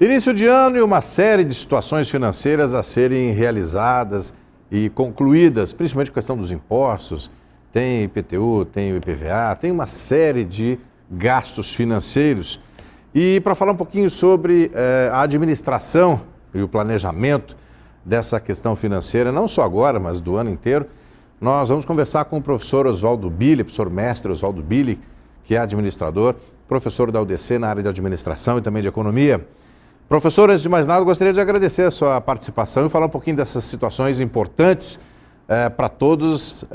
Início de ano e uma série de situações financeiras a serem realizadas e concluídas, principalmente a questão dos impostos, tem IPTU, tem o IPVA, tem uma série de gastos financeiros. E para falar um pouquinho sobre a administração e o planejamento dessa questão financeira, não só agora, mas do ano inteiro, nós vamos conversar com o professor Oswaldo Billy, professor mestre Oswaldo Billy, que é administrador, professor da UDC na área de administração e também de economia. Professor, antes de mais nada, eu gostaria de agradecer a sua participação e falar um pouquinho dessas situações importantes para todas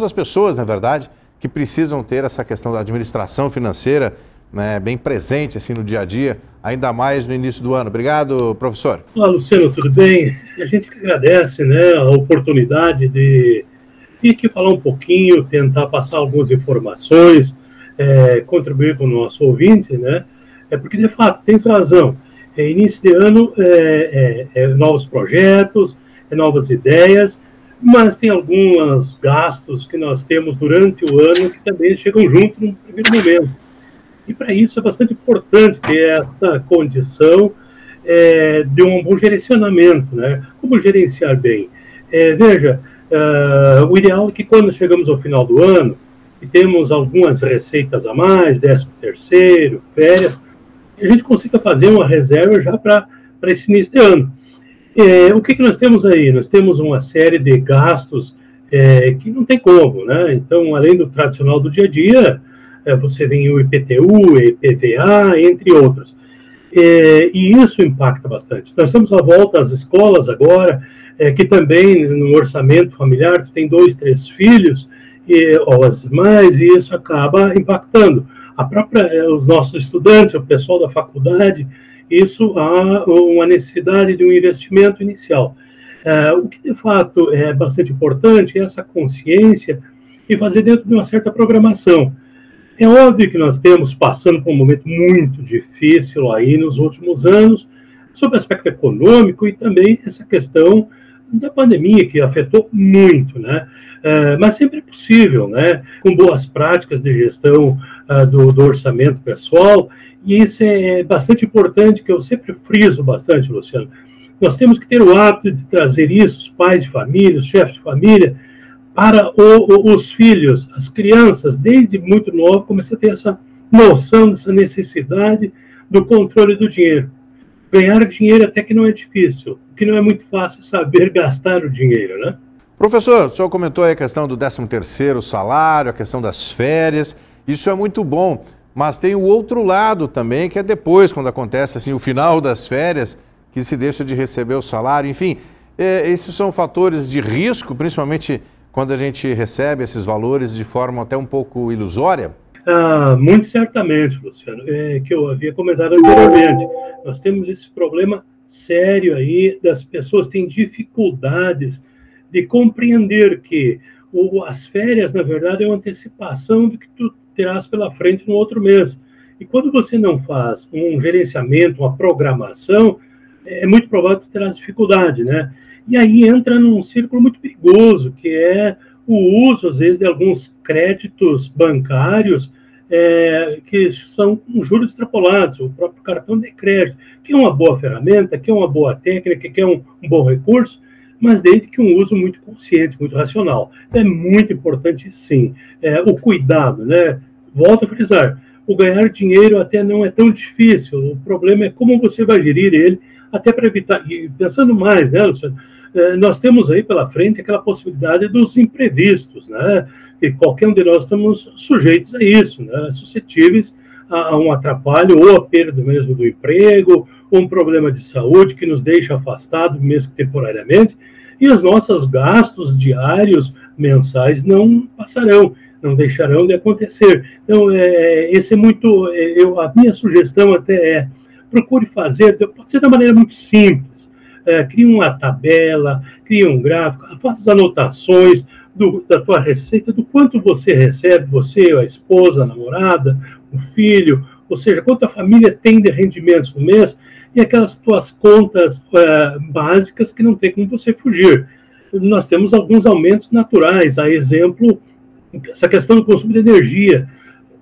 as pessoas, na verdade, que precisam ter essa questão da administração financeira bem presente assim, no dia a dia, ainda mais no início do ano. Obrigado, professor. Olá, Luciano, tudo bem? A gente que agradece a oportunidade de vir aqui falar um pouquinho, tentar passar algumas informações, contribuir com o nosso ouvinte, porque de fato, tem razão. Início de ano, novos projetos, novas ideias, mas tem alguns gastos que nós temos durante o ano que também chegam junto no primeiro momento. E para isso é bastante importante ter esta condição de um bom gerenciamento, Como gerenciar bem? Veja, o ideal é que quando chegamos ao final do ano e temos algumas receitas a mais, 13º, férias, a gente consiga fazer uma reserva já para esse início de ano. O que nós temos aí? Nós temos uma série de gastos que não tem como, Então, além do tradicional do dia a dia, você tem o IPTU, IPVA, entre outros. E isso impacta bastante. Nós temos a volta às escolas agora, que também no orçamento familiar, tu tem 2, 3 filhos, ou as mais, e isso acaba impactando. Os nossos estudantes, o pessoal da faculdade, isso há uma necessidade de um investimento inicial. O que, de fato, é bastante importante é essa consciência e fazer dentro de uma certa programação. É óbvio que nós temos passando por um momento muito difícil aí nos últimos anos, sobre o aspecto econômico e também essa questão da pandemia, que afetou muito, mas sempre é possível, com boas práticas de gestão do orçamento pessoal, e isso é bastante importante, que eu sempre friso bastante, Luciano. Nós temos que ter o hábito de trazer isso, os pais de família, os chefes de família, para os filhos, as crianças, desde muito novo, começam a ter essa noção, dessa necessidade do controle do dinheiro. Ganhar dinheiro até que não é difícil, o que não é muito fácil saber gastar o dinheiro, Professor, o senhor comentou aí a questão do 13º salário, a questão das férias, isso é muito bom, mas tem o outro lado também, que é depois, quando acontece assim, o final das férias, que se deixa de receber o salário, enfim, esses são fatores de risco, principalmente quando a gente recebe esses valores de forma até um pouco ilusória? Muito certamente, Luciano, que eu havia comentado anteriormente. Nós temos esse problema sério aí das pessoas que têm dificuldades de compreender que as férias, na verdade, é uma antecipação do que tu terás pela frente no outro mês. E quando você não faz um gerenciamento, uma programação, é muito provável que tu terás dificuldade, E aí entra num círculo muito perigoso, que é o uso, às vezes, de alguns créditos bancários que são com juros extrapolados, o próprio cartão de crédito, que é uma boa ferramenta, que é uma boa técnica, que é um bom recurso, mas desde que um uso muito consciente, muito racional. É muito importante, sim, o cuidado, Volto a frisar, o ganhar dinheiro até não é tão difícil, o problema é como você vai gerir ele, até para evitar, e pensando mais, Luciano, nós temos aí pela frente aquela possibilidade dos imprevistos, E qualquer um de nós estamos sujeitos a isso, Suscetíveis a um atrapalho ou a perda mesmo do emprego, ou um problema de saúde que nos deixa afastado, mesmo que temporariamente, e os nossos gastos diários, mensais, não passarão, não deixarão de acontecer. Então, esse é muito, a minha sugestão até procure fazer, pode ser de uma maneira muito simples, crie uma tabela, crie um gráfico, faça as anotações da tua receita, do quanto você recebe, você, a esposa, a namorada, o filho, ou seja, quanto a família tem de rendimentos no mês, e aquelas tuas contas básicas que não tem como você fugir. Nós temos alguns aumentos naturais, a exemplo, essa questão do consumo de energia,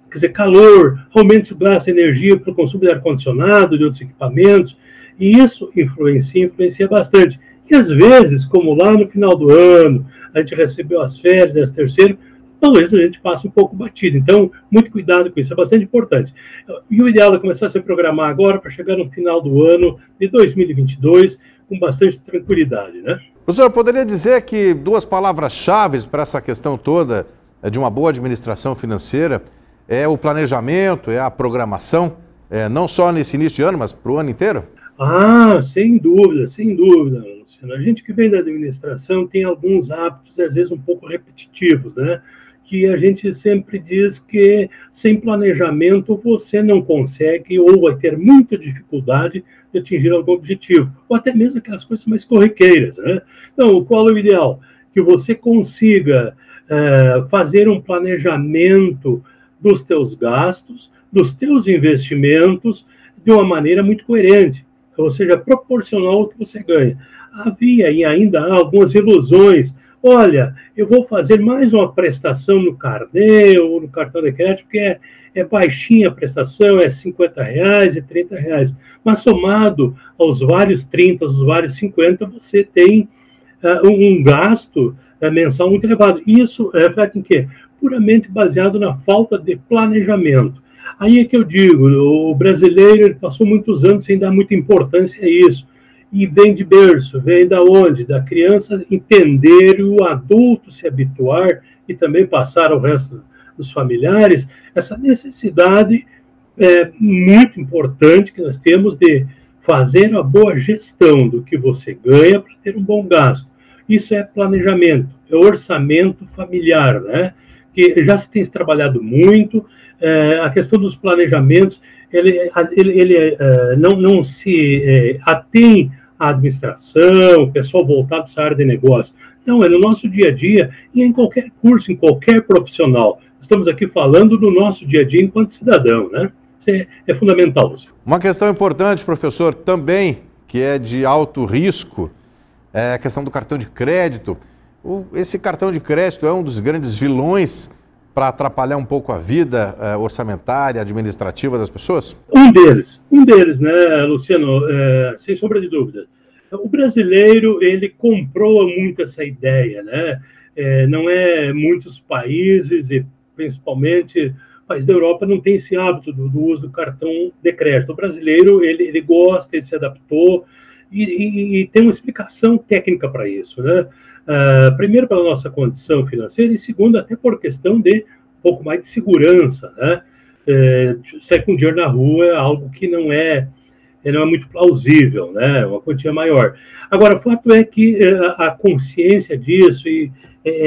quer dizer, calor, aumenta o gasto de energia para o consumo de ar-condicionado, de outros equipamentos, E isso influencia bastante. E às vezes, como lá no final do ano, a gente recebeu as férias, 13º, talvez a gente passe um pouco batido. Então, muito cuidado com isso, é bastante importante. E o ideal é começar a se programar agora para chegar no final do ano de 2022 com bastante tranquilidade, né? Professor, poderia dizer que 2 palavras-chave para essa questão toda de uma boa administração financeira é o planejamento, é a programação, não só nesse início de ano, mas para o ano inteiro? Ah, sem dúvida, Luciano. A gente que vem da administração tem alguns hábitos, às vezes, um pouco repetitivos, né? Que a gente sempre diz que sem planejamento você não consegue ou vai ter muita dificuldade de atingir algum objetivo, ou até mesmo aquelas coisas mais corriqueiras, né? Então, qual é o ideal? Que você consiga fazer um planejamento dos teus gastos, dos teus investimentos, de uma maneira muito coerente, ou seja, proporcional ao que você ganha. Havia e ainda há algumas ilusões. Olha, eu vou fazer mais uma prestação no carnê ou no cartão de crédito, porque é baixinha a prestação, é R$50 e R$30. Mas somado aos vários 30, aos vários 50, você tem um gasto mensal muito elevado. Isso é em quê? Puramente baseado na falta de planejamento. Aí é que eu digo, o brasileiro ele passou muitos anos sem dar muita importância a isso. E vem de berço, vem da onde? Da criança entender e o adulto se habituar e também passar ao resto dos familiares essa necessidade muito importante que nós temos de fazer a boa gestão do que você ganha para ter um bom gasto. Isso é planejamento, é orçamento familiar, né? Que já se tem trabalhado muito, a questão dos planejamentos, ele não se atém à administração, o pessoal voltado para essa área de negócio. Não, é no nosso dia a dia e em qualquer curso, em qualquer profissional. Estamos aqui falando do nosso dia a dia enquanto cidadão, né? Isso é fundamental. Uma questão importante, professor, também, que é de alto risco, é a questão do cartão de crédito. Esse cartão de crédito é um dos grandes vilões para atrapalhar um pouco a vida orçamentária, administrativa das pessoas? Um deles, né, Luciano, sem sombra de dúvida. O brasileiro, ele comprou muito essa ideia, né? Não é muitos países, e principalmente países da Europa, não tem esse hábito do uso do cartão de crédito. O brasileiro, ele gosta, ele se adaptou, e tem uma explicação técnica para isso, né? Primeiro, pela nossa condição financeira, e segundo, até por questão de um pouco mais de segurança, né? Sair com dinheiro na rua é algo que não é muito plausível, né? Uma quantia maior. Agora, o fato é que a consciência disso e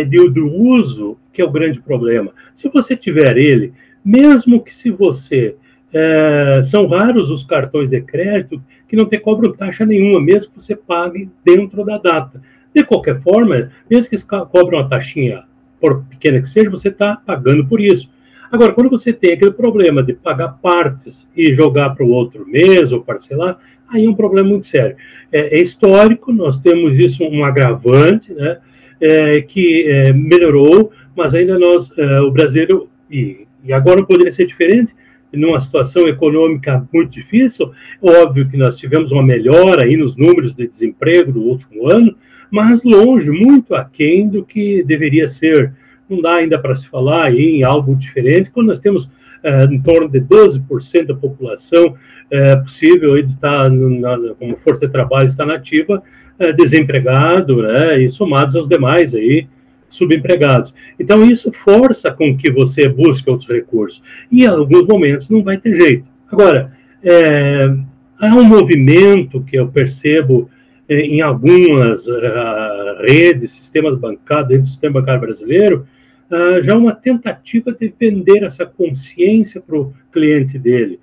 do uso que é o grande problema. Se você tiver ele, mesmo que se você... são raros os cartões de crédito que não te cobram taxa nenhuma, mesmo que você pague dentro da data. De qualquer forma, mesmo que eles cobram uma taxinha, por pequena que seja, você está pagando por isso. Agora, quando você tem aquele problema de pagar partes e jogar para o outro mês ou parcelar, aí é um problema muito sério. É histórico, nós temos isso um agravante, né, que melhorou, mas ainda o brasileiro, e agora não poderia ser diferente, numa situação econômica muito difícil, óbvio que nós tivemos uma melhora aí nos números de desemprego do último ano, mas longe, muito aquém do que deveria ser. Não dá ainda para se falar aí em algo diferente, quando nós temos em torno de 12% da população possível de estar, como força de trabalho, está nativa, desempregado, né, e somados aos demais aí, subempregados. Então, isso força com que você busque outros recursos. E, em alguns momentos, não vai ter jeito. Agora, há um movimento que eu percebo em algumas redes, sistemas bancários, dentro do sistema bancário brasileiro, já uma tentativa de vender essa consciência para o cliente dele.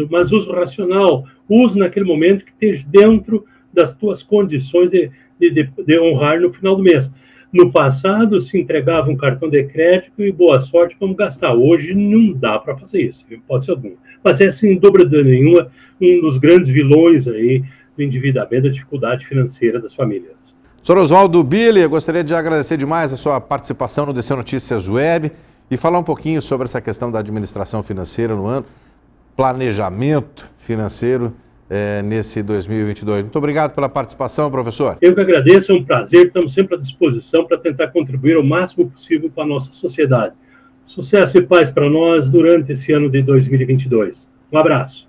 Mas uso racional, uso naquele momento que esteja dentro das tuas condições de honrar no final do mês. No passado, se entregava um cartão de crédito e boa sorte, vamos gastar. Hoje não dá para fazer isso, pode ser algum. Mas é, sem dúvida nenhuma, um dos grandes vilões aí do endividamento, da dificuldade financeira das famílias. Sr. Oswaldo Billy, eu gostaria de agradecer demais a sua participação no DC Notícias Web e falar um pouquinho sobre essa questão da administração financeira no ano, planejamento financeiro nesse 2022. Muito obrigado pela participação, professor. Eu que agradeço, é um prazer, estamos sempre à disposição para tentar contribuir o máximo possível para a nossa sociedade. Sucesso e paz para nós durante esse ano de 2022. Um abraço.